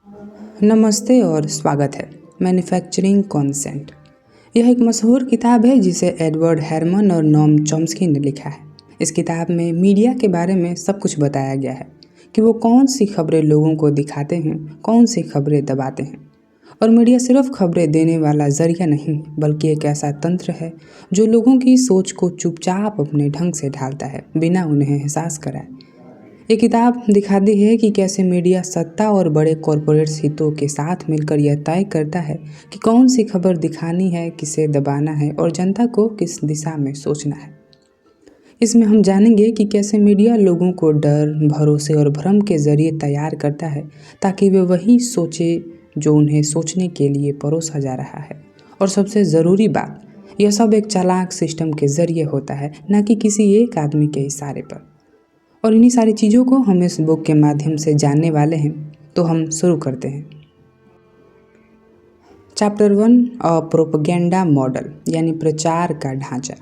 नमस्ते और स्वागत है मैन्युफैक्चरिंग कॉन्सेंट। यह एक मशहूर किताब है जिसे एडवर्ड हरमन और नोम चॉम्स्की ने लिखा है। इस किताब में मीडिया के बारे में सब कुछ बताया गया है कि वो कौन सी खबरें लोगों को दिखाते हैं, कौन सी खबरें दबाते हैं। और मीडिया सिर्फ खबरें देने वाला जरिया नहीं, बल्कि एक ऐसा तंत्र है जो लोगों की सोच को चुपचाप अपने ढंग से ढालता है, बिना उन्हें एहसास कराए। ये किताब दिखाती है कि कैसे मीडिया सत्ता और बड़े कॉरपोरेट हितों के साथ मिलकर यह तय करता है कि कौन सी खबर दिखानी है, किसे दबाना है और जनता को किस दिशा में सोचना है। इसमें हम जानेंगे कि कैसे मीडिया लोगों को डर, भरोसे और भ्रम के जरिए तैयार करता है ताकि वे वही सोचे जो उन्हें सोचने के लिए परोसा जा रहा है। और सबसे ज़रूरी बात, यह सब एक चालाक सिस्टम के जरिए होता है, न कि किसी एक आदमी के इशारे पर। और इन्हीं सारी चीज़ों को हम इस बुक के माध्यम से जानने वाले हैं, तो हम शुरू करते हैं। चैप्टर 1, अ प्रोपेगेंडा मॉडल, यानी प्रचार का ढांचा।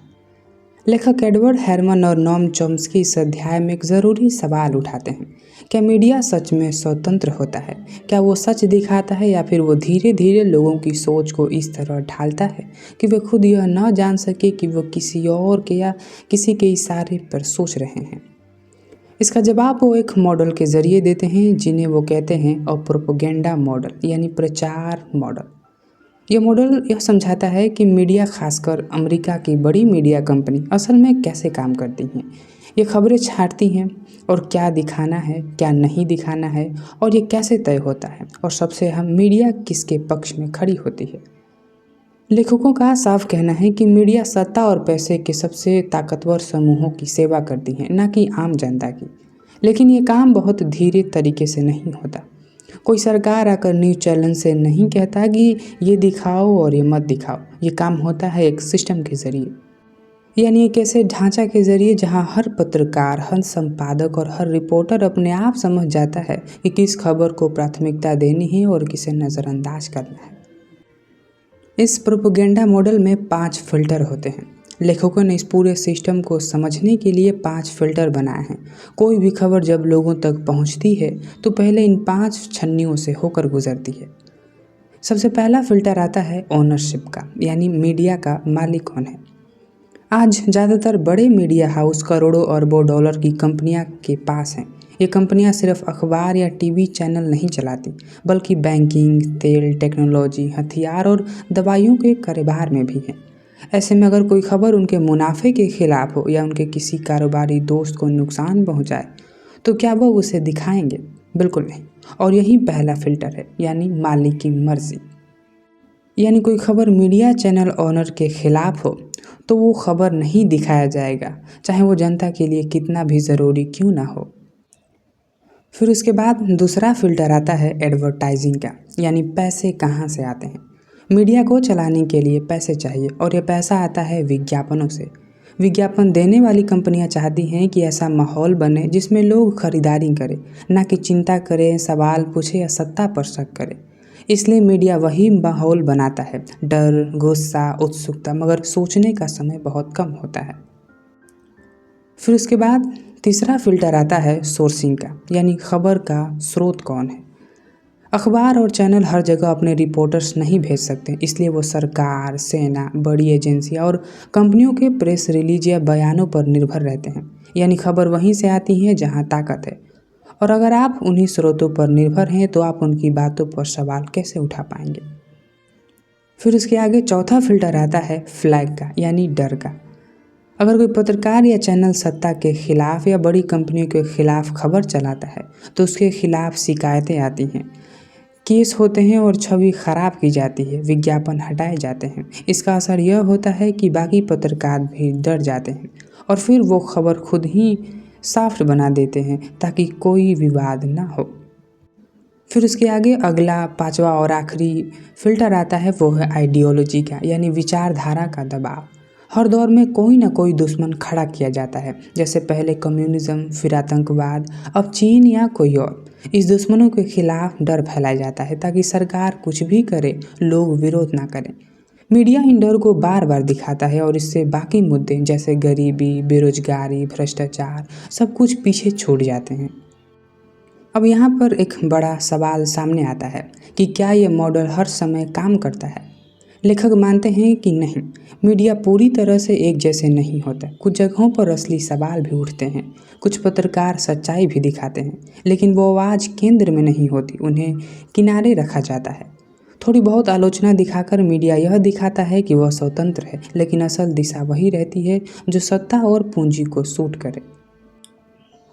लेखक एडवर्ड हरमन और नोम चॉम्स्की इस अध्याय में एक ज़रूरी सवाल उठाते हैं। क्या मीडिया सच में स्वतंत्र होता है? क्या वो सच दिखाता है या फिर वो धीरे धीरे लोगों की सोच को इस तरह ढालता है कि वे खुद यह न जान सके कि वो किसी और के या किसी के इशारे पर सोच रहे हैं? इसका जवाब वो एक मॉडल के ज़रिए देते हैं जिन्हें वो कहते हैं अ प्रोपेगेंडा मॉडल, यानी प्रचार मॉडल। यह मॉडल यह समझाता है कि मीडिया, खासकर अमेरिका की बड़ी मीडिया कंपनी, असल में कैसे काम करती हैं। ये खबरें छांटती हैं और क्या दिखाना है, क्या नहीं दिखाना है, और ये कैसे तय होता है, और सबसे अहम, मीडिया किसके पक्ष में खड़ी होती है। लेखकों का साफ कहना है कि मीडिया सत्ता और पैसे के सबसे ताकतवर समूहों की सेवा करती है, न कि आम जनता की। लेकिन ये काम बहुत धीरे तरीके से नहीं होता। कोई सरकार आकर न्यूज़ चैनल से नहीं कहता कि ये दिखाओ और ये मत दिखाओ। ये काम होता है एक सिस्टम के ज़रिए, यानी एक ऐसे ढांचा के ज़रिए जहां हर पत्रकार, हर संपादक और हर रिपोर्टर अपने आप समझ जाता है कि किस खबर को प्राथमिकता देनी है और किसे नज़रअंदाज करना है। इस प्रोपेगेंडा मॉडल में 5 फिल्टर होते हैं। लेखकों ने इस पूरे सिस्टम को समझने के लिए 5 फिल्टर बनाए हैं। कोई भी खबर जब लोगों तक पहुंचती है तो पहले इन 5 छन्नियों से होकर गुजरती है। सबसे पहला फिल्टर आता है ओनरशिप का, यानी मीडिया का मालिक कौन है। आज ज़्यादातर बड़े मीडिया हाउस करोड़ों अरबों डॉलर की कंपनियां के पास हैं। ये कंपनियां सिर्फ अखबार या टीवी चैनल नहीं चलाती, बल्कि बैंकिंग, तेल, टेक्नोलॉजी, हथियार और दवाइयों के कारोबार में भी हैं। ऐसे में अगर कोई खबर उनके मुनाफे के खिलाफ हो या उनके किसी कारोबारी दोस्त को नुकसान पहुंचाए, तो क्या वो उसे दिखाएंगे? बिल्कुल नहीं। और यही पहला फिल्टर है, यानी मालिक की मर्जी। यानी कोई खबर मीडिया चैनल ओनर के खिलाफ हो तो वो खबर नहीं दिखाया जाएगा, चाहे वो जनता के लिए कितना भी ज़रूरी क्यों ना हो। फिर उसके बाद दूसरा फिल्टर आता है एडवर्टाइजिंग का, यानी पैसे कहाँ से आते हैं। मीडिया को चलाने के लिए पैसे चाहिए और ये पैसा आता है विज्ञापनों से। विज्ञापन देने वाली कंपनियां चाहती हैं कि ऐसा माहौल बने जिसमें लोग खरीदारी करें, ना कि चिंता करें, सवाल पूछे या सत्ता पर शक करें। इसलिए मीडिया वही माहौल बनाता है, डर, गुस्सा, उत्सुकता, मगर सोचने का समय बहुत कम होता है। फिर उसके बाद तीसरा फिल्टर आता है सोर्सिंग का, यानी खबर का स्रोत कौन है। अखबार और चैनल हर जगह अपने रिपोर्टर्स नहीं भेज सकते, इसलिए वो सरकार, सेना, बड़ी एजेंसियां और कंपनियों के प्रेस रिलीज या बयानों पर निर्भर रहते हैं। यानी खबर वहीं से आती है जहां ताकत है। और अगर आप उन्हीं स्रोतों पर निर्भर हैं तो आप उनकी बातों पर सवाल कैसे उठा पाएंगे। फिर उसके आगे चौथा फिल्टर आता है फ्लैग का, यानी डर का। अगर कोई पत्रकार या चैनल सत्ता के खिलाफ या बड़ी कंपनियों के खिलाफ खबर चलाता है तो उसके खिलाफ शिकायतें आती हैं, केस होते हैं और छवि खराब की जाती है, विज्ञापन हटाए जाते हैं। इसका असर यह होता है कि बाकी पत्रकार भी डर जाते हैं और फिर वो खबर खुद ही साफ बना देते हैं ताकि कोई विवाद ना हो। फिर उसके आगे अगला, पांचवा और आखिरी फिल्टर आता है, वो है आइडियोलॉजी का, यानी विचारधारा का दबाव। हर दौर में कोई ना कोई दुश्मन खड़ा किया जाता है, जैसे पहले कम्युनिज्म, फिर आतंकवाद, अब चीन या कोई और। इस दुश्मनों के खिलाफ डर फैलाया जाता है ताकि सरकार कुछ भी करे, लोग विरोध ना करें। मीडिया इन डर को बार बार दिखाता है और इससे बाकी मुद्दे जैसे गरीबी, बेरोजगारी, भ्रष्टाचार, सब कुछ पीछे छूट जाते हैं। अब यहाँ पर एक बड़ा सवाल सामने आता है कि क्या ये मॉडल हर समय काम करता है। लेखक मानते हैं कि नहीं, मीडिया पूरी तरह से एक जैसे नहीं होता। कुछ जगहों पर असली सवाल भी उठते हैं, कुछ पत्रकार सच्चाई भी दिखाते हैं, लेकिन वो आवाज़ केंद्र में नहीं होती, उन्हें किनारे रखा जाता है। थोड़ी बहुत आलोचना दिखाकर मीडिया यह दिखाता है कि वह स्वतंत्र है, लेकिन असल दिशा वही रहती है जो सत्ता और पूंजी को सूट करे।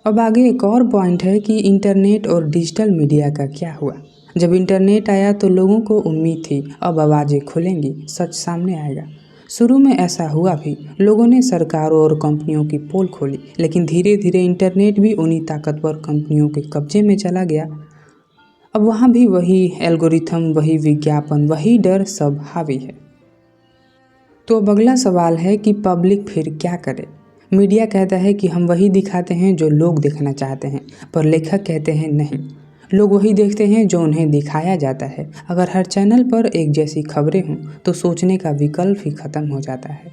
अब आगे एक और पॉइंट है कि इंटरनेट और डिजिटल मीडिया का क्या हुआ। जब इंटरनेट आया तो लोगों को उम्मीद थी अब आवाज़ें खुलेंगी, सच सामने आएगा। शुरू में ऐसा हुआ भी, लोगों ने सरकारों और कंपनियों की पोल खोली, लेकिन धीरे धीरे इंटरनेट भी उन्हीं ताकतवर कंपनियों के कब्जे में चला गया। अब वहाँ भी वही एल्गोरिथम, वही विज्ञापन, वही डर सब हावी है। तो अब अगला सवाल है कि पब्लिक फिर क्या करे। मीडिया कहता है कि हम वही दिखाते हैं जो लोग देखना चाहते हैं, पर लेखक कहते हैं नहीं, लोग वही देखते हैं जो उन्हें दिखाया जाता है। अगर हर चैनल पर एक जैसी खबरें हों तो सोचने का विकल्प ही खत्म हो जाता है।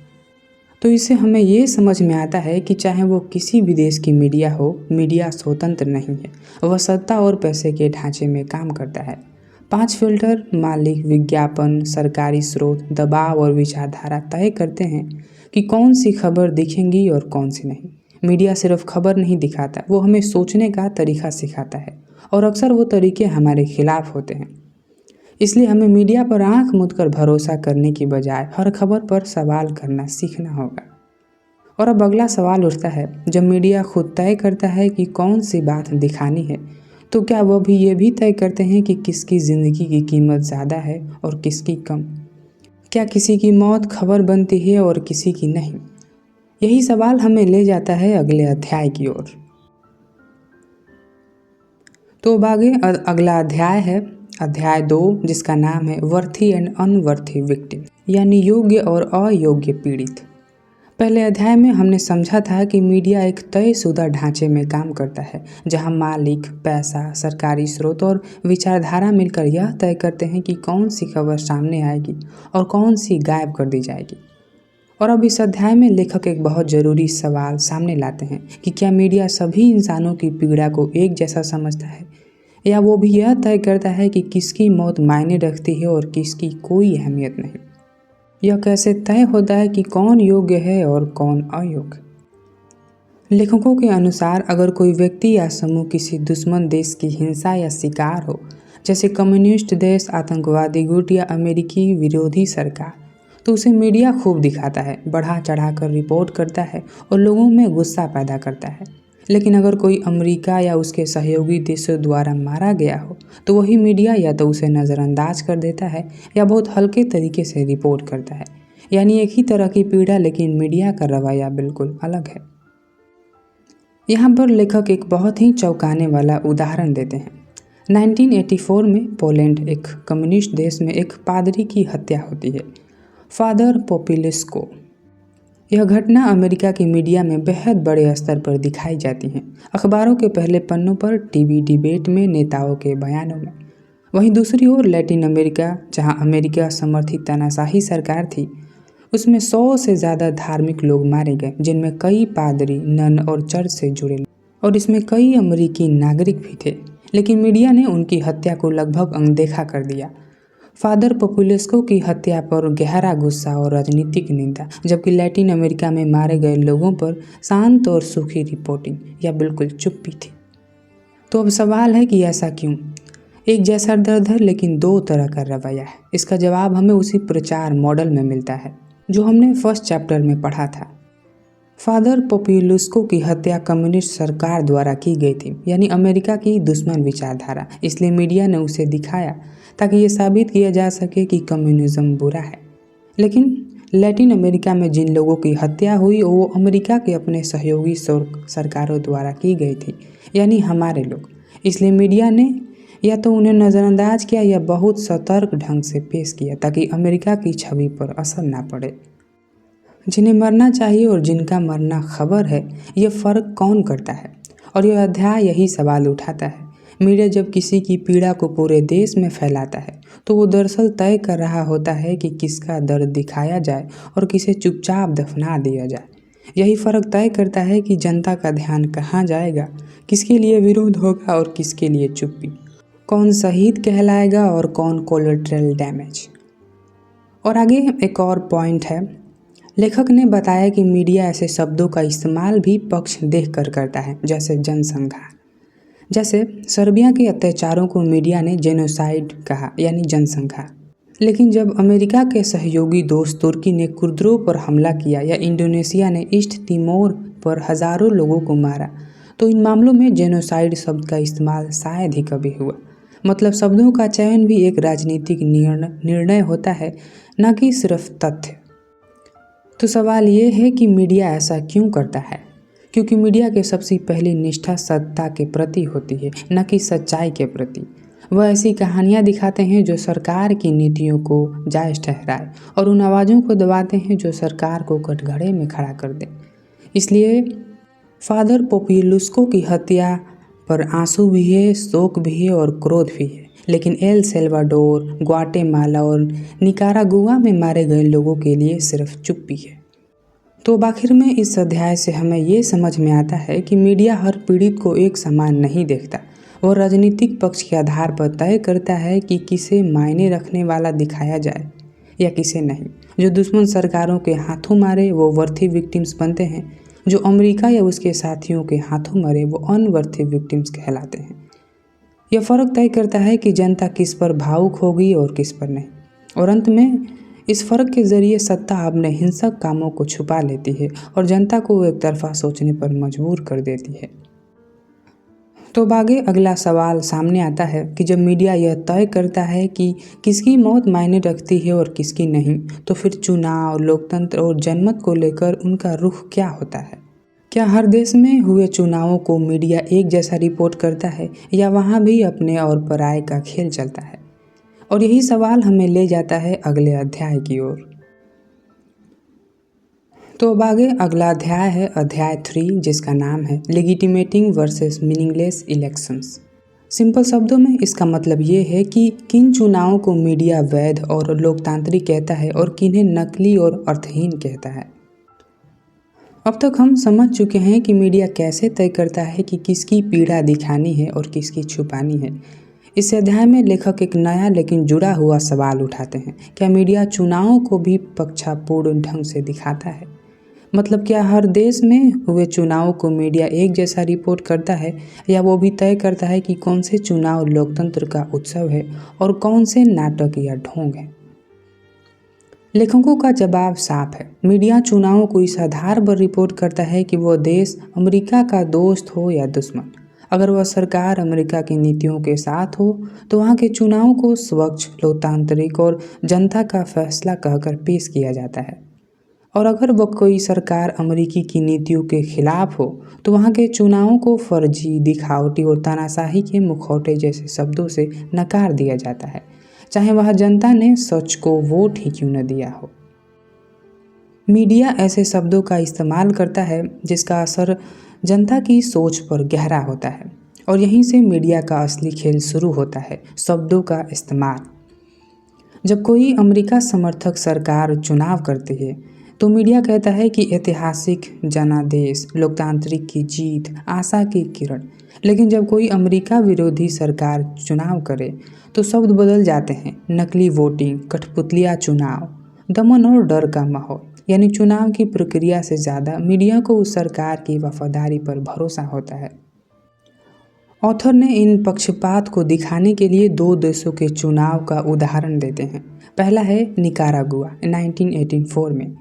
तो इससे हमें ये समझ में आता है कि चाहे वो किसी भी देश की मीडिया हो, मीडिया स्वतंत्र नहीं है, वह सत्ता और पैसे के ढांचे में काम करता है। 5 फिल्टर मालिक, विज्ञापन, सरकारी स्रोत, दबाव और विचारधारा तय करते हैं कि कौन सी खबर दिखेंगी और कौन सी नहीं। मीडिया सिर्फ खबर नहीं दिखाता, वो हमें सोचने का तरीका सिखाता है, और अक्सर वो तरीके हमारे खिलाफ होते हैं। इसलिए हमें मीडिया पर आंख मूंद कर भरोसा करने की बजाय हर खबर पर सवाल करना सीखना होगा। और अब अगला सवाल उठता है, जब मीडिया खुद तय करता है कि कौन सी बात दिखानी है, तो क्या वह भी ये भी तय करते हैं कि किसकी ज़िंदगी की कीमत ज़्यादा है और किसकी कम? क्या किसी की मौत खबर बनती है और किसी की नहीं? यही सवाल हमें ले जाता है अगले अध्याय की ओर। तो अब आगे अगला अध्याय है अध्याय 2, जिसका नाम है वर्थी एंड अनवर्थी विक्टिम, यानी योग्य और अयोग्य पीड़ित। पहले अध्याय में हमने समझा था कि मीडिया एक तयशुदा ढांचे में काम करता है, जहां मालिक, पैसा, सरकारी स्रोत और विचारधारा मिलकर यह तय करते हैं कि कौन सी खबर सामने आएगी और कौन सी गायब कर दी जाएगी। और अब इस अध्याय में लेखक एक बहुत ज़रूरी सवाल सामने लाते हैं कि क्या मीडिया सभी इंसानों की पीड़ा को एक जैसा समझता है, या वो भी यह तय करता है कि किसकी मौत मायने रखती है और किसकी कोई अहमियत नहीं। यह कैसे तय होता है कि कौन योग्य है और कौन अयोग्य? लेखकों के अनुसार अगर कोई व्यक्ति या समूह किसी दुश्मन देश की हिंसा या शिकार हो, जैसे कम्युनिस्ट देश, आतंकवादी गुट या अमेरिकी विरोधी सरकार, तो उसे मीडिया खूब दिखाता है, बढ़ा चढ़ाकर रिपोर्ट करता है और लोगों में गुस्सा पैदा करता है। लेकिन अगर कोई अमेरिका या उसके सहयोगी देशों द्वारा मारा गया हो, तो वही मीडिया या तो उसे नज़रअंदाज कर देता है या बहुत हल्के तरीके से रिपोर्ट करता है। यानी एक ही तरह की पीड़ा, लेकिन मीडिया का रवैया बिल्कुल अलग है। यहाँ पर लेखक एक बहुत ही चौंकाने वाला उदाहरण देते हैं। 1984 में पोलैंड, एक कम्युनिस्ट देश में, एक पादरी की हत्या होती है, फादर पोपुलेस्को। यह घटना अमेरिका की मीडिया में बेहद बड़े स्तर पर दिखाई जाती है, अखबारों के पहले पन्नों पर, टीवी डिबेट में, नेताओं के बयानों में। वहीं दूसरी ओर लैटिन अमेरिका, जहां अमेरिका समर्थित तानाशाही सरकार थी, उसमें 100 से ज़्यादा धार्मिक लोग मारे गए, जिनमें कई पादरी, नन और चर्च से जुड़े, और इसमें कई अमेरिकी नागरिक भी थे। लेकिन मीडिया ने उनकी हत्या को लगभग अनदेखा कर दिया। फादर पोपुलेस्को की हत्या पर गहरा गुस्सा और राजनीतिक निंदा, जबकि लैटिन अमेरिका में मारे गए लोगों पर शांत और सूखी रिपोर्टिंग या बिल्कुल चुप्पी थी। तो अब सवाल है कि ऐसा क्यों? एक जैसा दर्द है लेकिन दो तरह का रवैया है। इसका जवाब हमें उसी प्रचार मॉडल में मिलता है जो हमने फर्स्ट चैप्टर में पढ़ा था। फादर पोपुलेस्को की हत्या कम्युनिस्ट सरकार द्वारा की गई थी, यानी अमेरिका की दुश्मन विचारधारा। इसलिए मीडिया ने उसे दिखाया ताकि ये साबित किया जा सके कि कम्युनिज्म बुरा है। लेकिन लैटिन अमेरिका में जिन लोगों की हत्या हुई वो अमेरिका के अपने सहयोगी सरकारों द्वारा की गई थी, यानी हमारे लोग। इसलिए मीडिया ने या तो उन्हें नज़रअंदाज किया या बहुत सतर्क ढंग से पेश किया ताकि अमेरिका की छवि पर असर ना पड़े। जिन्हें मरना चाहिए और जिनका मरना खबर है, ये फ़र्क कौन करता है? और यह अध्याय यही सवाल उठाता है। मीडिया जब किसी की पीड़ा को पूरे देश में फैलाता है तो वो दरअसल तय कर रहा होता है कि किसका दर्द दिखाया जाए और किसे चुपचाप दफना दिया जाए। यही फर्क तय करता है कि जनता का ध्यान कहाँ जाएगा, किसके लिए विरोध होगा और किसके लिए चुप्पी, कौन शहीद कहलाएगा और कौन कोलेटरल डैमेज। और आगे एक और पॉइंट है, लेखक ने बताया कि मीडिया ऐसे शब्दों का इस्तेमाल भी पक्ष देखकर करता है, जैसे जनसंहार। जैसे सर्बिया के अत्याचारों को मीडिया ने जेनोसाइड कहा, यानी जनसंहार। लेकिन जब अमेरिका के सहयोगी दोस्त तुर्की ने कुर्दों पर हमला किया या इंडोनेशिया ने ईस्ट तिमोर पर हजारों लोगों को मारा, तो इन मामलों में जेनोसाइड शब्द का इस्तेमाल शायद ही कभी हुआ। मतलब शब्दों का चयन भी एक राजनीतिक निर्णय होता है, न कि सिर्फ तथ्य। तो सवाल ये है कि मीडिया ऐसा क्यों करता है? क्योंकि मीडिया के सबसे पहली निष्ठा सत्ता के प्रति होती है, न कि सच्चाई के प्रति। वह ऐसी कहानियाँ दिखाते हैं जो सरकार की नीतियों को जायज़ ठहराए और उन आवाज़ों को दबाते हैं जो सरकार को कटघरे में खड़ा कर दें। इसलिए फादर पोपिलुस्को की हत्या पर आंसू भी है, शोक भी है और क्रोध भी है, लेकिन एल सल्वाडोर, ग्वाटेमाला और निकारागुआ में मारे गए लोगों के लिए सिर्फ चुप्पी है। तो आखिर में इस अध्याय से हमें ये समझ में आता है कि मीडिया हर पीड़ित को एक समान नहीं देखता। वह राजनीतिक पक्ष के आधार पर तय करता है कि किसे मायने रखने वाला दिखाया जाए या किसे नहीं। जो दुश्मन सरकारों के हाथों मारे वो वर्थी विक्टिम्स बनते हैं, जो अमेरिका या उसके साथियों के हाथों मरे वो अनवर्थी विक्टिम्स कहलाते हैं। यह फ़र्क तय करता है कि जनता किस पर भावुक होगी और किस पर नहीं। और अंत में इस फ़र्क के ज़रिए सत्ता अपने हिंसक कामों को छुपा लेती है और जनता को एक तरफा सोचने पर मजबूर कर देती है। तो आगे अगला सवाल सामने आता है कि जब मीडिया यह तय करता है कि किसकी मौत मायने रखती है और किसकी नहीं, तो फिर चुनाव, लोकतंत्र और जनमत को लेकर उनका रुख क्या होता है? क्या हर देश में हुए चुनावों को मीडिया एक जैसा रिपोर्ट करता है या वहाँ भी अपने और पराये का खेल चलता है? और यही सवाल हमें ले जाता है अगले अध्याय की ओर। तो अब आगे अगला अध्याय है अध्याय 3, जिसका नाम है लेजिटिमेटिंग वर्सेस मीनिंगलेस इलेक्शंस। सिंपल शब्दों में इसका मतलब ये है कि किन चुनावों को मीडिया वैध और लोकतांत्रिक कहता है और किन्हें नकली और अर्थहीन कहता है। अब तक हम समझ चुके हैं कि मीडिया कैसे तय करता है कि किसकी पीड़ा दिखानी है और किसकी छुपानी है। इस अध्याय में लेखक एक नया लेकिन जुड़ा हुआ सवाल उठाते हैं, क्या मीडिया चुनावों को भी पक्षपातपूर्ण ढंग से दिखाता है? मतलब क्या हर देश में हुए चुनावों को मीडिया एक जैसा रिपोर्ट करता है या वो भी तय करता है कि कौन से चुनाव लोकतंत्र का उत्सव है और कौन से नाटक या ढोंग है? लेखकों का जवाब साफ है। मीडिया चुनावों को इस आधार पर रिपोर्ट करता है कि वह देश अमेरिका का दोस्त हो या दुश्मन। अगर वह सरकार अमेरिका की नीतियों के साथ हो तो वहाँ के चुनावों को स्वच्छ, लोकतांत्रिक और जनता का फैसला कहकर पेश किया जाता है। और अगर वह कोई सरकार अमेरिकी की नीतियों के खिलाफ हो तो वहाँ के चुनावों को फर्जी, दिखावटी और तानाशाही के मुखौटे जैसे शब्दों से नकार दिया जाता है, चाहे वह जनता ने सच को वोट ही क्यों न दिया हो। मीडिया ऐसे शब्दों का इस्तेमाल करता है जिसका असर जनता की सोच पर गहरा होता है और यहीं से मीडिया का असली खेल शुरू होता है, शब्दों का इस्तेमाल। जब कोई अमेरिका समर्थक सरकार चुनाव करती है तो मीडिया कहता है कि ऐतिहासिक जनादेश, लोकतांत्रिक की जीत, आशा की किरण। लेकिन जब कोई अमेरिका विरोधी सरकार चुनाव करे तो शब्द बदल जाते हैं, नकली वोटिंग, कठपुतलिया चुनाव, दमन और डर का माहौल। यानी चुनाव की प्रक्रिया से ज़्यादा मीडिया को उस सरकार की वफादारी पर भरोसा होता है। ऑथर ने इन पक्षपात को दिखाने के लिए 2 देशों के चुनाव का उदाहरण देते हैं। पहला है निकारागुआ 1984 में।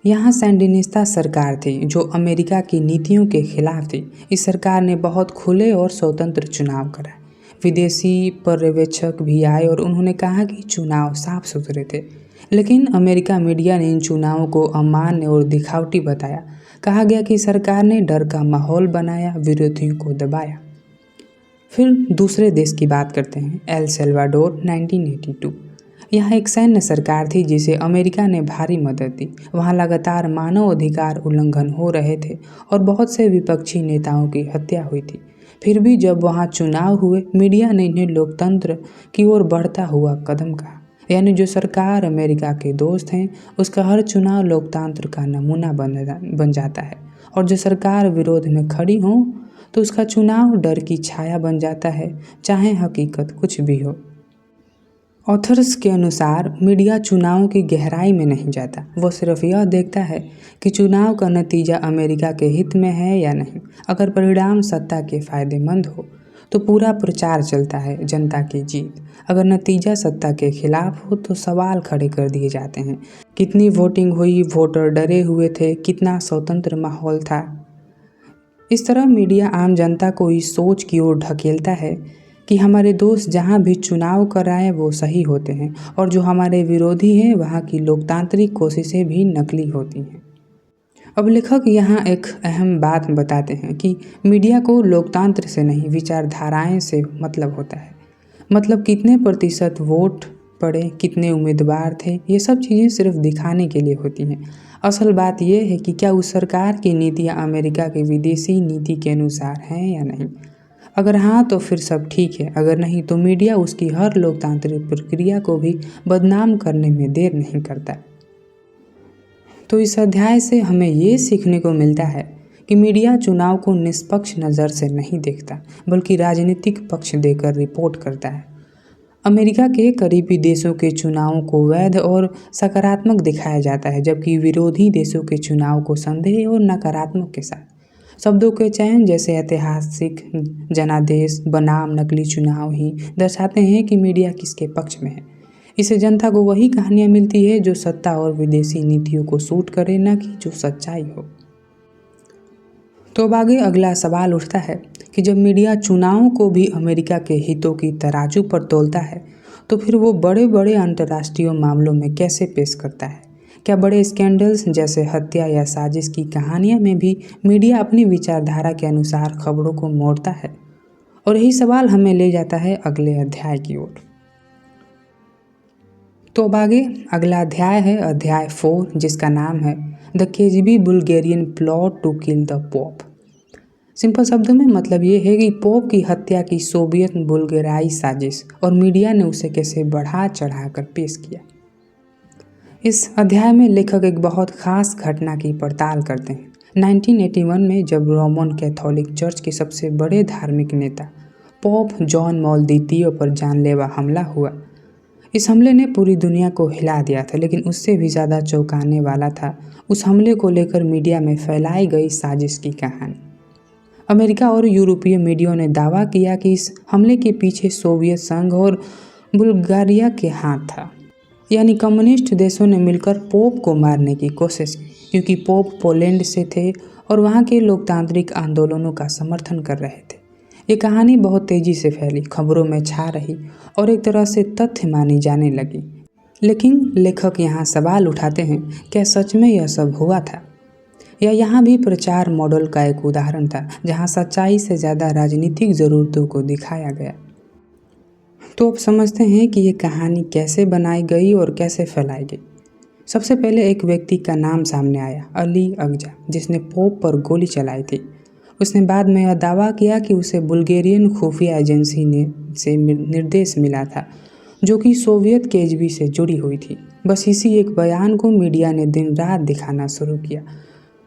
यहाँ सैंडिनिस्ता सरकार थी जो अमेरिका की नीतियों के खिलाफ थी। इस सरकार ने बहुत खुले और स्वतंत्र चुनाव कराए। विदेशी पर्यवेक्षक भी आए और उन्होंने कहा कि चुनाव साफ सुथरे थे। लेकिन अमेरिका मीडिया ने इन चुनावों को अमान्य और दिखावटी बताया। कहा गया कि सरकार ने डर का माहौल बनाया, विरोधियों को दबाया। फिर दूसरे देश की बात करते हैं, एल सल्वाडोर 1982। यहाँ एक सैन्य सरकार थी जिसे अमेरिका ने भारी मदद दी। वहाँ लगातार मानव अधिकार उल्लंघन हो रहे थे और बहुत से विपक्षी नेताओं की हत्या हुई थी। फिर भी जब वहाँ चुनाव हुए, मीडिया ने इन्हें लोकतंत्र की ओर बढ़ता हुआ कदम कहा। यानी जो सरकार अमेरिका के दोस्त हैं उसका हर चुनाव लोकतंत्र का नमूना बन जाता है, और जो सरकार विरोध में खड़ी हो तो उसका चुनाव डर की छाया बन जाता है, चाहे हकीकत कुछ भी हो। ऑथर्स के अनुसार मीडिया चुनाव की गहराई में नहीं जाता, वो सिर्फ यह देखता है कि चुनाव का नतीजा अमेरिका के हित में है या नहीं। अगर परिणाम सत्ता के फायदेमंद हो तो पूरा प्रचार चलता है जनता की जीत। अगर नतीजा सत्ता के खिलाफ हो तो सवाल खड़े कर दिए जाते हैं, कितनी वोटिंग हुई, वोटर डरे हुए थे, कितना स्वतंत्र माहौल था। इस तरह मीडिया आम जनता को इस सोच की ओर ढकेलता है कि हमारे दोस्त जहां भी चुनाव कराएं वो सही होते हैं, और जो हमारे विरोधी हैं वहां की लोकतांत्रिक कोशिशें भी नकली होती हैं। अब लेखक यहाँ एक अहम बात बताते हैं कि मीडिया को लोकतंत्र से नहीं, विचारधाराएं से मतलब होता है। मतलब कितने प्रतिशत वोट पड़े, कितने उम्मीदवार थे, ये सब चीज़ें सिर्फ दिखाने के लिए होती हैं। असल बात यह है कि क्या उस सरकार की नीतियाँ अमेरिका की विदेशी नीति के अनुसार हैं या नहीं। अगर हाँ तो फिर सब ठीक है, अगर नहीं तो मीडिया उसकी हर लोकतांत्रिक प्रक्रिया को भी बदनाम करने में देर नहीं करता। तो इस अध्याय से हमें ये सीखने को मिलता है कि मीडिया चुनाव को निष्पक्ष नज़र से नहीं देखता, बल्कि राजनीतिक पक्ष देकर रिपोर्ट करता है। अमेरिका के करीबी देशों के चुनावों को वैध और सकारात्मक दिखाया जाता है, जबकि विरोधी देशों के चुनाव को संदेह और नकारात्मक के साथ। शब्दों के चयन जैसे ऐतिहासिक, जनादेश बनाम नकली चुनाव ही दर्शाते हैं कि मीडिया किसके पक्ष में है। इससे जनता को वही कहानियाँ मिलती है जो सत्ता और विदेशी नीतियों को सूट करे, न कि जो सच्चाई हो। तो अब आगे अगला सवाल उठता है कि जब मीडिया चुनावों को भी अमेरिका के हितों की तराजू पर तोलता है तो फिर वो बड़े बड़े अंतर्राष्ट्रीय मामलों में कैसे पेश करता है। क्या बड़े स्कैंडल्स जैसे हत्या या साजिश की कहानियां में भी मीडिया अपनी विचारधारा के अनुसार खबरों को मोड़ता है। और यही सवाल हमें ले जाता है अगले अध्याय की ओर। तो अब आगे अगला अध्याय है अध्याय 4, जिसका नाम है the KGB Bulgarian plot to kill the pope. Simple शब्दों में मतलब ये है कि पोप की हत्या की सोवियत बुल्गेराई साजिश और मीडिया ने उसे कैसे बढ़ा चढ़ा कर पेश किया। इस अध्याय में लेखक एक बहुत खास घटना की पड़ताल करते हैं। 1981 में जब रोमन कैथोलिक चर्च के सबसे बड़े धार्मिक नेता पोप जॉन पॉल द्वितीय पर जानलेवा हमला हुआ। इस हमले ने पूरी दुनिया को हिला दिया था, लेकिन उससे भी ज़्यादा चौंकाने वाला था उस हमले को लेकर मीडिया में फैलाई गई साजिश की कहानी। अमेरिका और यूरोपीय मीडिया ने दावा किया कि इस हमले के पीछे सोवियत संघ और बुल्गारिया के हाथ था, यानी कम्युनिस्ट देशों ने मिलकर पोप को मारने की कोशिश की, क्योंकि पोप पोलैंड से थे और वहाँ के लोकतांत्रिक आंदोलनों का समर्थन कर रहे थे। ये कहानी बहुत तेज़ी से फैली, खबरों में छा रही और एक तरह से तथ्य मानी जाने लगी। लेकिन लेखक यहाँ सवाल उठाते हैं, क्या सच में यह सब हुआ था, या यहाँ भी प्रचार मॉडल का एक उदाहरण था जहाँ सच्चाई से ज़्यादा राजनीतिक ज़रूरतों को दिखाया गया। तो अब समझते हैं कि ये कहानी कैसे बनाई गई और कैसे फैलाई गई। सबसे पहले एक व्यक्ति का नाम सामने आया, अली अगजा, जिसने पोप पर गोली चलाई थी। उसने बाद में यह दावा किया कि उसे बुल्गेरियन खुफिया एजेंसी से निर्देश मिला था, जो कि सोवियत केजीबी से जुड़ी हुई थी। बस इसी एक बयान को मीडिया ने दिन रात दिखाना शुरू किया।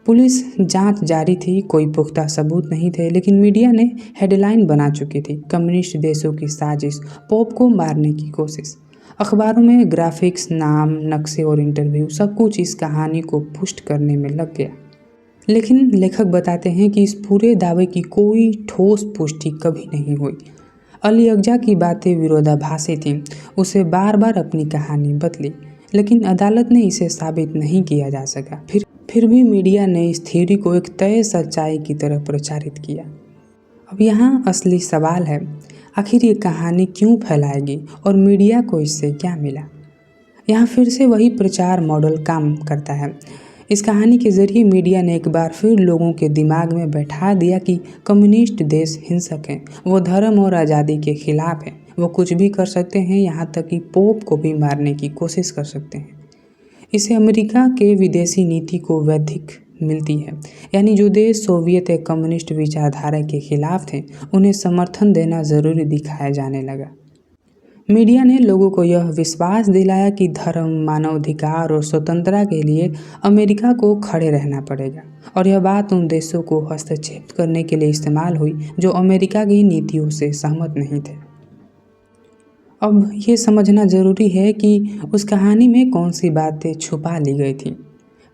पुलिस जांच जारी थी, कोई पुख्ता सबूत नहीं थे, लेकिन मीडिया ने हेडलाइन बना चुकी थी, कम्युनिस्ट देशों की साजिश, पोप को मारने की कोशिश। अखबारों में ग्राफिक्स, नाम, नक्शे और इंटरव्यू, सब कुछ इस कहानी को पुष्ट करने में लग गया। लेकिन लेखक बताते हैं कि इस पूरे दावे की कोई ठोस पुष्टि कभी नहीं हुई। अली अगजा की बातें विरोधाभासी थीं, उसे बार बार अपनी कहानी बदली, लेकिन अदालत ने इसे साबित नहीं किया जा सका। फिर भी मीडिया ने इस थ्योरी को एक तय सच्चाई की तरह प्रचारित किया। अब यहाँ असली सवाल है, आखिर ये कहानी क्यों फैलाएगी और मीडिया को इससे क्या मिला। यहाँ फिर से वही प्रचार मॉडल काम करता है। इस कहानी के जरिए मीडिया ने एक बार फिर लोगों के दिमाग में बैठा दिया कि कम्युनिस्ट देश हिंसक हैं, वो धर्म और आज़ादी के खिलाफ हैं, वो कुछ भी कर सकते हैं, यहाँ तक कि पोप को भी मारने की कोशिश कर सकते हैं। इससे अमेरिका के विदेशी नीति को वैधिक मिलती है, यानी जो देश सोवियत या कम्युनिस्ट विचारधारा के खिलाफ थे उन्हें समर्थन देना ज़रूरी दिखाया जाने लगा। मीडिया ने लोगों को यह विश्वास दिलाया कि धर्म, मानवाधिकार और स्वतंत्रता के लिए अमेरिका को खड़े रहना पड़ेगा, और यह बात उन देशों को हस्तक्षेप करने के लिए इस्तेमाल हुई जो अमेरिका की नीतियों से सहमत नहीं थे। अब ये समझना ज़रूरी है कि उस कहानी में कौन सी बातें छुपा ली गई थी।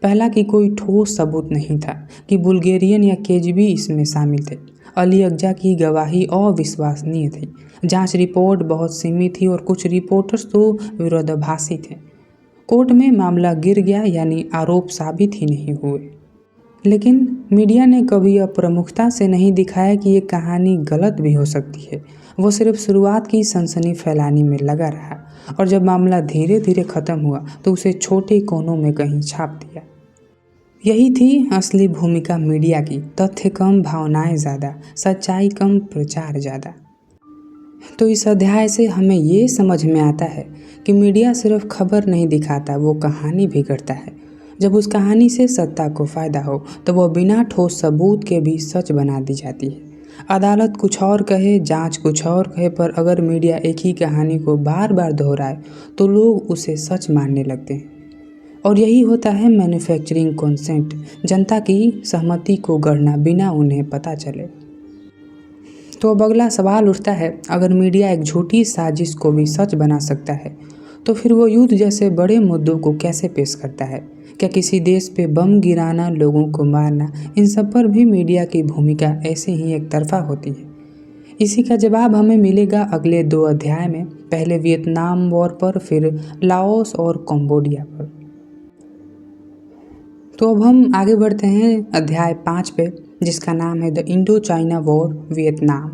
पहला, कि कोई ठोस सबूत नहीं था कि बुल्गेरियन या केजीबी इसमें शामिल थे। अली अकजा की गवाही अविश्वसनीय थी। जांच रिपोर्ट बहुत सीमित थी और कुछ रिपोर्टर्स तो विरोधाभासी थे। कोर्ट में मामला गिर गया, यानी आरोप साबित ही नहीं हुए। लेकिन मीडिया ने कभी यह प्रमुखता से नहीं दिखाया कि ये कहानी गलत भी हो सकती है। वो सिर्फ शुरुआत की सनसनी फैलाने में लगा रहा, और जब मामला धीरे धीरे ख़त्म हुआ तो उसे छोटे कोनों में कहीं छाप दिया। यही थी असली भूमिका मीडिया की। तथ्य कम, भावनाएं ज़्यादा, सच्चाई कम, प्रचार ज़्यादा। तो इस अध्याय से हमें ये समझ में आता है कि मीडिया सिर्फ खबर नहीं दिखाता, वो कहानी भी गढ़ता है। जब उस कहानी से सत्ता को फ़ायदा हो तो वह बिना ठोस सबूत के भी सच बना दी जाती है। अदालत कुछ और कहे, जांच कुछ और कहे, पर अगर मीडिया एक ही कहानी को बार बार दोहराए तो लोग उसे सच मानने लगते हैं। और यही होता है मैन्युफैक्चरिंग कंसेंट, जनता की सहमति को गढ़ना बिना उन्हें पता चले। तो अब अगला सवाल उठता है, अगर मीडिया एक झूठी साजिश को भी सच बना सकता है तो फिर वो युद्ध जैसे बड़े मुद्दों को कैसे पेश करता है? क्या किसी देश पे बम गिराना, लोगों को मारना, इन सब पर भी मीडिया की भूमिका ऐसे ही एक तरफा होती है? इसी का जवाब हमें मिलेगा अगले 2 अध्याय में। पहले वियतनाम वॉर पर, फिर लाओस और कंबोडिया पर। तो अब हम आगे बढ़ते हैं अध्याय 5 पे, जिसका नाम है the Indo China war, Vietnam.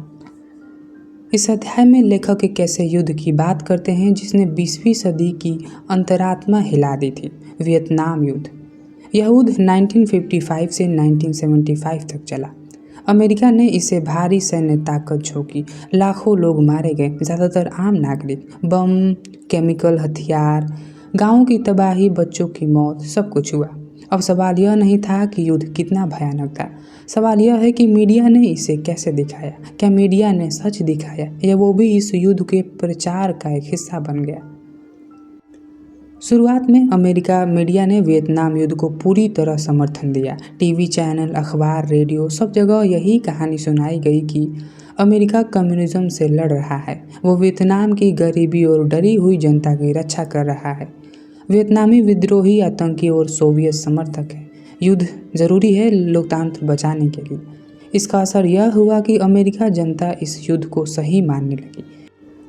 इस अध्याय में लेखक एक ऐसे युद्ध की बात करते हैं जिसने 20वीं सदी की अंतरात्मा हिला दी थी, वियतनाम युद्ध। यह युद्ध 1955 से 1975 तक चला। अमेरिका ने इसे भारी सैन्य ताकत झोंकी, लाखों लोग मारे गए, ज़्यादातर आम नागरिक, बम, केमिकल हथियार, गांवों की तबाही, बच्चों की मौत, सब कुछ हुआ। अब सवाल यह नहीं था कि युद्ध कितना भयानक था, सवाल यह है कि मीडिया ने इसे कैसे दिखाया। क्या मीडिया ने सच दिखाया, या वो भी इस युद्ध के प्रचार का एक हिस्सा बन गया? शुरुआत में अमेरिका मीडिया ने वियतनाम युद्ध को पूरी तरह समर्थन दिया। टीवी चैनल, अखबार, रेडियो, सब जगह यही कहानी सुनाई गई कि अमेरिका कम्युनिज्म से लड़ रहा है, वो वियतनाम की गरीबी और डरी हुई जनता की रक्षा कर रहा है। वियतनामी विद्रोही, आतंकी और सोवियत समर्थक है। युद्ध जरूरी है लोकतंत्र बचाने के लिए। इसका असर यह हुआ कि अमेरिका जनता इस युद्ध को सही मानने लगी।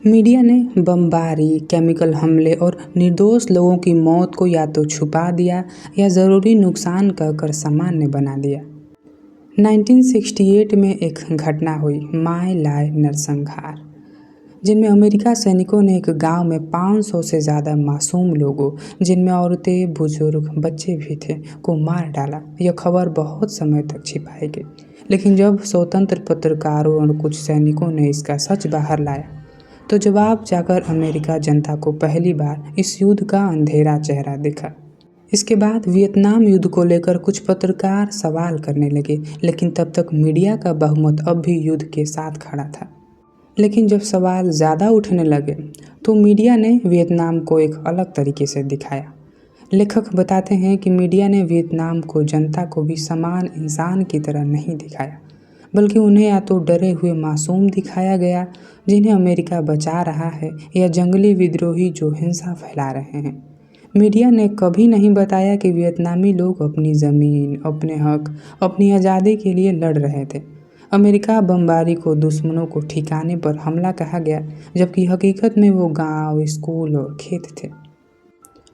मीडिया ने बमबारी, केमिकल हमले और निर्दोष लोगों की मौत को या तो छुपा दिया या ज़रूरी नुकसान कहकर सामान्य बना दिया। 1968 में एक घटना हुई, माय लाय नरसंहार, जिनमें अमेरिका सैनिकों ने एक गांव में 500 से ज़्यादा मासूम लोगों, जिनमें औरतें, बुजुर्ग, बच्चे भी थे, को मार डाला। यह खबर बहुत समय तक छिपाई गई, लेकिन जब स्वतंत्र पत्रकारों और कुछ सैनिकों ने इसका सच बाहर लाया तो जवाब जाकर अमेरिका जनता को पहली बार इस युद्ध का अंधेरा चेहरा दिखा। इसके बाद वियतनाम युद्ध को लेकर कुछ पत्रकार सवाल करने लगे, लेकिन तब तक मीडिया का बहुमत अब भी युद्ध के साथ खड़ा था। लेकिन जब सवाल ज़्यादा उठने लगे तो मीडिया ने वियतनाम को एक अलग तरीके से दिखाया। लेखक बताते हैं कि मीडिया ने वियतनाम को जनता को भी समान इंसान की तरह नहीं दिखाया, बल्कि उन्हें या तो डरे हुए मासूम दिखाया गया जिन्हें अमेरिका बचा रहा है, या जंगली विद्रोही जो हिंसा फैला रहे हैं। मीडिया ने कभी नहीं बताया कि वियतनामी लोग अपनी ज़मीन, अपने हक, अपनी आज़ादी के लिए लड़ रहे थे। अमेरिका बमबारी को दुश्मनों को ठिकाने पर हमला कहा गया, जबकि हकीकत में वो गांव, स्कूल और खेत थे,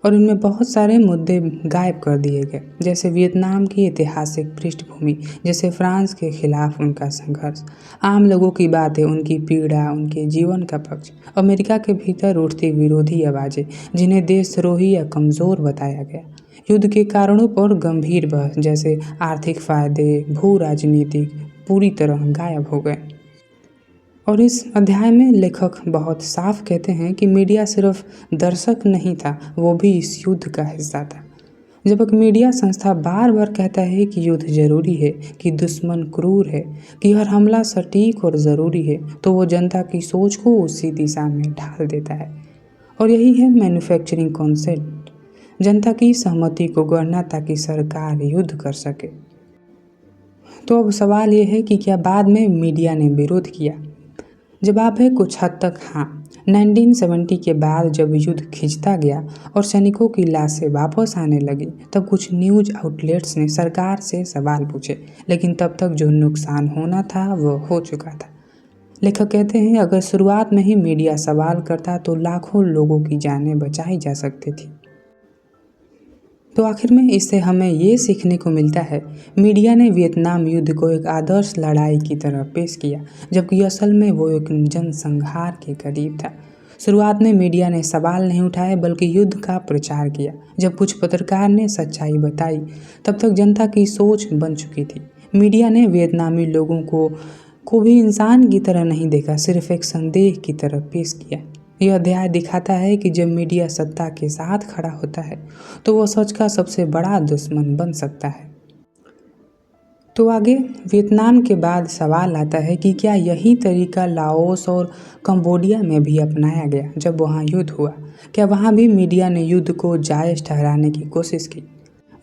और इनमें बहुत सारे मुद्दे गायब कर दिए गए, जैसे वियतनाम की ऐतिहासिक पृष्ठभूमि, जैसे फ्रांस के खिलाफ उनका संघर्ष, आम लोगों की बातें, उनकी पीड़ा, उनके जीवन का पक्ष, अमेरिका के भीतर उठती विरोधी आवाज़ें जिन्हें देशद्रोही या कमज़ोर बताया गया। युद्ध के कारणों पर गंभीर बहस, जैसे आर्थिक फायदे, भू राजनीतिक, पूरी तरह गायब हो गए। और इस अध्याय में लेखक बहुत साफ कहते हैं कि मीडिया सिर्फ दर्शक नहीं था, वो भी इस युद्ध का हिस्सा था। जब एक मीडिया संस्था बार बार कहता है कि युद्ध जरूरी है, कि दुश्मन क्रूर है, कि हर हमला सटीक और ज़रूरी है, तो वो जनता की सोच को उसी दिशा में ढाल देता है। और यही है मैन्युफैक्चरिंग कॉन्सेप्ट, जनता की सहमति को गढ़ना ताकि सरकार युद्ध कर सके। तो अब सवाल ये है कि क्या बाद में मीडिया ने विरोध किया? जवाब है कुछ हद तक हाँ। 1970 के बाद जब युद्ध खिंचता गया और सैनिकों की लाशें वापस आने लगी, तब कुछ न्यूज़ आउटलेट्स ने सरकार से सवाल पूछे, लेकिन तब तक जो नुकसान होना था वह हो चुका था। लेखक कहते हैं अगर शुरुआत में ही मीडिया सवाल करता तो लाखों लोगों की जानें बचाई जा सकती थी। तो आखिर में इससे हमें ये सीखने को मिलता है, मीडिया ने वियतनाम युद्ध को एक आदर्श लड़ाई की तरह पेश किया, जबकि असल में वो एक जनसंहार के करीब था। शुरुआत में मीडिया ने सवाल नहीं उठाए बल्कि युद्ध का प्रचार किया। जब कुछ पत्रकार ने सच्चाई बताई, तब तक जनता की सोच बन चुकी थी। मीडिया ने वियतनामी लोगों को भी इंसान की तरह नहीं देखा, सिर्फ एक संदेह की तरह पेश किया। यह अध्याय दिखाता है कि जब मीडिया सत्ता के साथ खड़ा होता है तो वह सच का सबसे बड़ा दुश्मन बन सकता है। तो आगे वियतनाम के बाद सवाल आता है कि क्या यही तरीका लाओस और कंबोडिया में भी अपनाया गया जब वहाँ युद्ध हुआ? क्या वहाँ भी मीडिया ने युद्ध को जायज़ ठहराने की कोशिश की?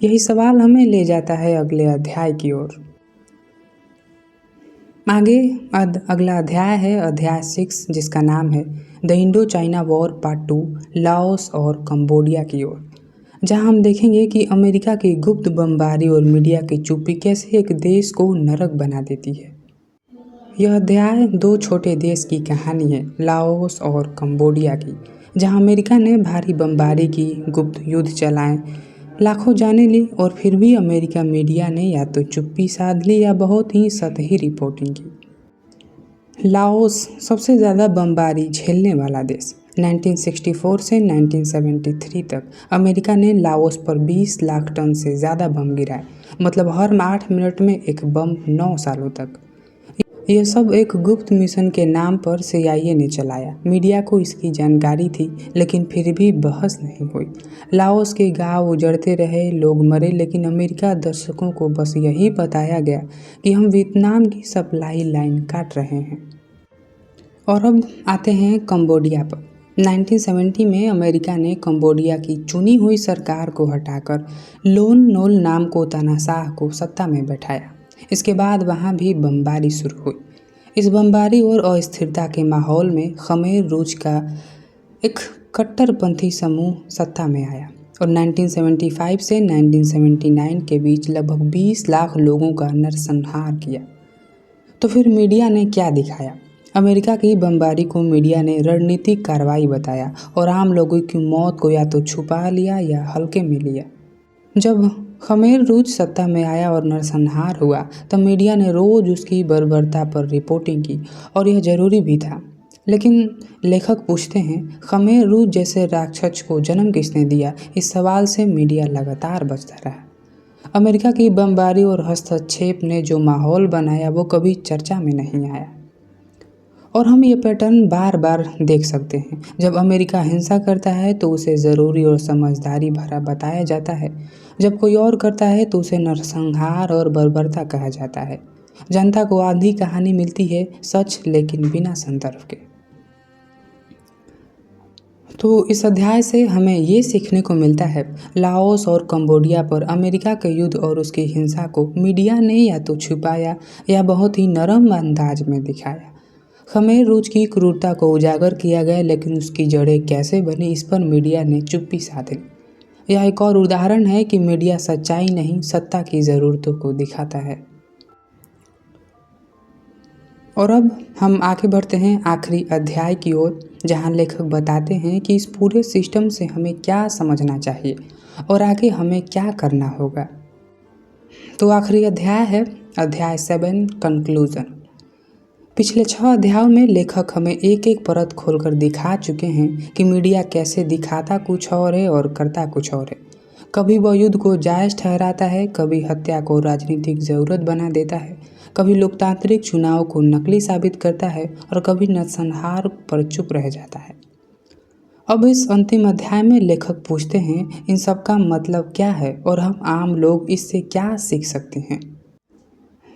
यही सवाल हमें ले जाता है अगले अध्याय की ओर। आगे अगला अध्याय है अध्याय 6, जिसका नाम है the Indo China war part 2, Laos और कंबोडिया की ओर, जहां हम देखेंगे कि अमेरिका की गुप्त बमबारी और मीडिया की चुप्पी कैसे एक देश को नरक बना देती है। यह अध्याय दो छोटे देश की कहानी है, लाओस और कंबोडिया की, जहां अमेरिका ने भारी बमबारी की, गुप्त युद्ध चलाए, लाखों जाने ली और फिर भी अमेरिका मीडिया ने या तो चुप्पी साध ली या बहुत ही सतही रिपोर्टिंग की। लाओस सबसे ज़्यादा बमबारी झेलने वाला देश। 1964 से 1973 तक अमेरिका ने लाओस पर 20 लाख टन से ज़्यादा बम गिराए, मतलब हर 8 मिनट में एक बम 9 सालों तक। यह सब एक गुप्त मिशन के नाम पर CIA ने चलाया। मीडिया को इसकी जानकारी थी, लेकिन फिर भी बहस नहीं हुई। लाओस के गांव उजड़ते रहे, लोग मरे, लेकिन अमेरिका दर्शकों को बस यही बताया गया कि हम वियतनाम की सप्लाई लाइन काट रहे हैं। और अब आते हैं कंबोडिया पर। 1970 में अमेरिका ने कंबोडिया की चुनी हुई सरकार को हटाकर लोन नोल नाम को तानाशाह को सत्ता में बैठाया। इसके बाद वहाँ भी बमबारी शुरू हुई। इस बमबारी और अस्थिरता के माहौल में खमेर रूज का एक कट्टरपंथी समूह सत्ता में आया और 1975 से 1979 के बीच लगभग 20 लाख लोगों का नरसंहार किया। तो फिर मीडिया ने क्या दिखाया? अमेरिका की बमबारी को मीडिया ने रणनीतिक कार्रवाई बताया और आम लोगों की मौत को या तो छुपा लिया या हल्के में लिया। जब खमेर रूज सत्ता में आया और नरसंहार हुआ, तब मीडिया ने रोज़ उसकी बर्बरता पर रिपोर्टिंग की और यह जरूरी भी था। लेकिन लेखक पूछते हैं, खमेर रूज जैसे राक्षस को जन्म किसने दिया? इस सवाल से मीडिया लगातार बचता रहा। अमेरिका की बमबारी और हस्तक्षेप ने जो माहौल बनाया वो कभी चर्चा में नहीं आया। और हम ये पैटर्न बार बार देख सकते हैं। जब अमेरिका हिंसा करता है तो उसे ज़रूरी और समझदारी भरा बताया जाता है, जब कोई और करता है तो उसे नरसंहार और बर्बरता कहा जाता है। जनता को आधी कहानी मिलती है, सच लेकिन बिना संदर्भ के। तो इस अध्याय से हमें ये सीखने को मिलता है, लाओस और कंबोडिया पर अमेरिका के युद्ध और उसकी हिंसा को मीडिया ने या तो छुपाया या बहुत ही नरम अंदाज में दिखाया। खमेर रूज की क्रूरता को उजागर किया गया, लेकिन उसकी जड़ें कैसे बनी इस पर मीडिया ने चुप्पी साध ली। यह एक और उदाहरण है कि मीडिया सच्चाई नहीं, सत्ता की ज़रूरतों को दिखाता है। और अब हम आगे बढ़ते हैं आखिरी अध्याय की ओर, जहां लेखक बताते हैं कि इस पूरे सिस्टम से हमें क्या समझना चाहिए और आगे हमें क्या करना होगा। तो आखिरी अध्याय है अध्याय 7, कंक्लूजन। पिछले 6 अध्यायों में लेखक हमें एक एक परत खोलकर दिखा चुके हैं कि मीडिया कैसे दिखाता कुछ और है और करता कुछ और है। कभी वह युद्ध को जायज़ ठहराता है, कभी हत्या को राजनीतिक ज़रूरत बना देता है, कभी लोकतांत्रिक चुनाव को नकली साबित करता है और कभी नरसंहार पर चुप रह जाता है। अब इस अंतिम अध्याय में लेखक पूछते हैं इन सब का मतलब क्या है और हम आम लोग इससे क्या सीख सकते हैं।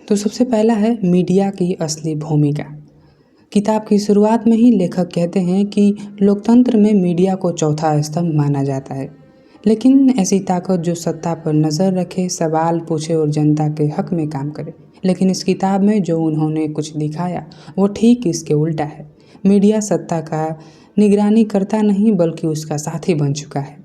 तो सबसे पहला है मीडिया की असली भूमिका। किताब की शुरुआत में ही लेखक कहते हैं कि लोकतंत्र में मीडिया को चौथा स्तंभ माना जाता है, लेकिन ऐसी ताकत जो सत्ता पर नज़र रखे, सवाल पूछे और जनता के हक में काम करे। लेकिन इस किताब में जो उन्होंने कुछ दिखाया वो ठीक इसके उल्टा है। मीडिया सत्ता का निगरानी करता नहीं बल्कि उसका साथी बन चुका है।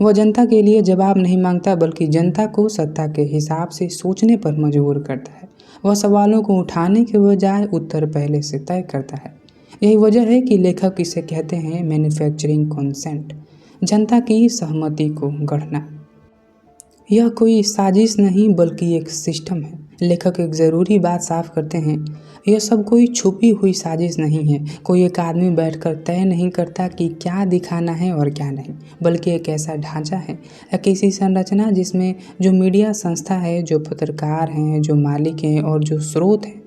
वह जनता के लिए जवाब नहीं मांगता बल्कि जनता को सत्ता के हिसाब से सोचने पर मजबूर करता है। वह सवालों को उठाने के बजाय उत्तर पहले से तय करता है। यही वजह है कि लेखक इसे कहते हैं मैन्युफैक्चरिंग कॉन्सेंट, जनता की सहमति को गढ़ना। यह कोई साजिश नहीं बल्कि एक सिस्टम है। लेखक एक ज़रूरी बात साफ करते हैं, यह सब कोई छुपी हुई साजिश नहीं है। कोई एक आदमी बैठकर तय नहीं करता कि क्या दिखाना है और क्या नहीं, बल्कि एक ऐसा ढांचा है, एक ऐसी संरचना जिसमें जो मीडिया संस्था है, जो पत्रकार हैं, जो मालिक हैं और जो स्रोत हैं,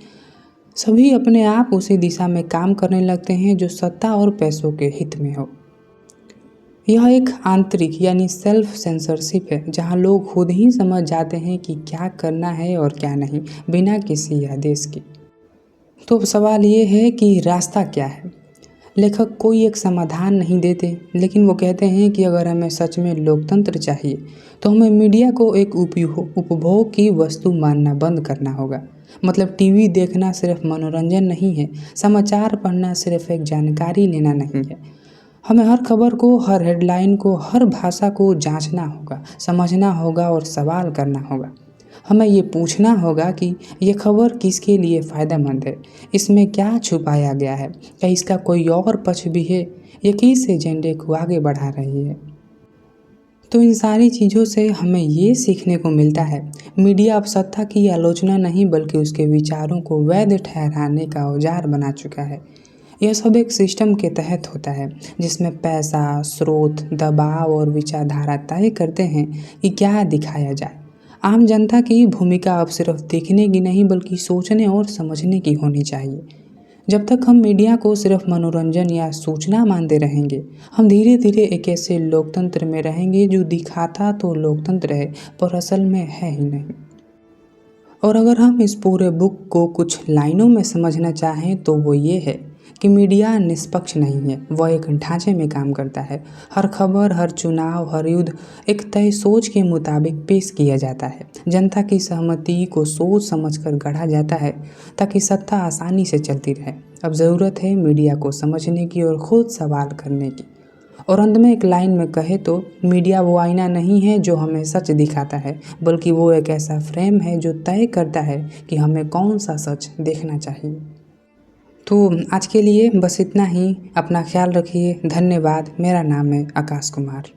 सभी अपने आप उसी दिशा में काम करने लगते हैं जो सत्ता और पैसों के हित में हो। यह एक आंतरिक यानी सेल्फ सेंसरशिप है, जहां लोग खुद ही समझ जाते हैं कि क्या करना है और क्या नहीं, बिना किसी आदेश के। तो अब सवाल ये है कि रास्ता क्या है। लेखक कोई एक समाधान नहीं देते, लेकिन वो कहते हैं कि अगर हमें सच में लोकतंत्र चाहिए तो हमें मीडिया को एक उपभोग की वस्तु मानना बंद करना होगा। मतलब टीवी देखना सिर्फ मनोरंजन नहीं है, समाचार पढ़ना सिर्फ एक जानकारी लेना नहीं है। हमें हर खबर को, हर हेडलाइन को, हर भाषा को जांचना होगा, समझना होगा और सवाल करना होगा। हमें ये पूछना होगा कि ये खबर किसके लिए फ़ायदेमंद है, इसमें क्या छुपाया गया है, क्या इसका कोई और पक्ष भी है, ये किस एजेंडे को आगे बढ़ा रही है। तो इन सारी चीज़ों से हमें ये सीखने को मिलता है, मीडिया अब सत्ता की आलोचना नहीं बल्कि उसके विचारों को वैध ठहराने का औजार बना चुका है। यह सब एक सिस्टम के तहत होता है जिसमें पैसा, स्रोत, दबाव और विचारधारा तय करते हैं कि क्या दिखाया जाए। आम जनता की भूमिका अब सिर्फ देखने की नहीं बल्कि सोचने और समझने की होनी चाहिए। जब तक हम मीडिया को सिर्फ मनोरंजन या सूचना मानते रहेंगे, हम धीरे धीरे एक ऐसे लोकतंत्र में रहेंगे जो दिखाता तो लोकतंत्र है पर असल में है ही नहीं। और अगर हम इस पूरे बुक को कुछ लाइनों में समझना चाहें तो वो ये है कि मीडिया निष्पक्ष नहीं है, वह एक ढांचे में काम करता है। हर खबर, हर चुनाव, हर युद्ध एक तय सोच के मुताबिक पेश किया जाता है। जनता की सहमति को सोच समझकर गढ़ा जाता है ताकि सत्ता आसानी से चलती रहे। अब ज़रूरत है मीडिया को समझने की और खुद सवाल करने की। और अंत में एक लाइन में कहे तो मीडिया वो आईना नहीं है जो हमें सच दिखाता है, बल्कि वो एक ऐसा फ्रेम है जो तय करता है कि हमें कौन सा सच देखना चाहिए। तो आज के लिए बस इतना ही। अपना ख्याल रखिए। धन्यवाद। मेरा नाम है आकाश कुमार।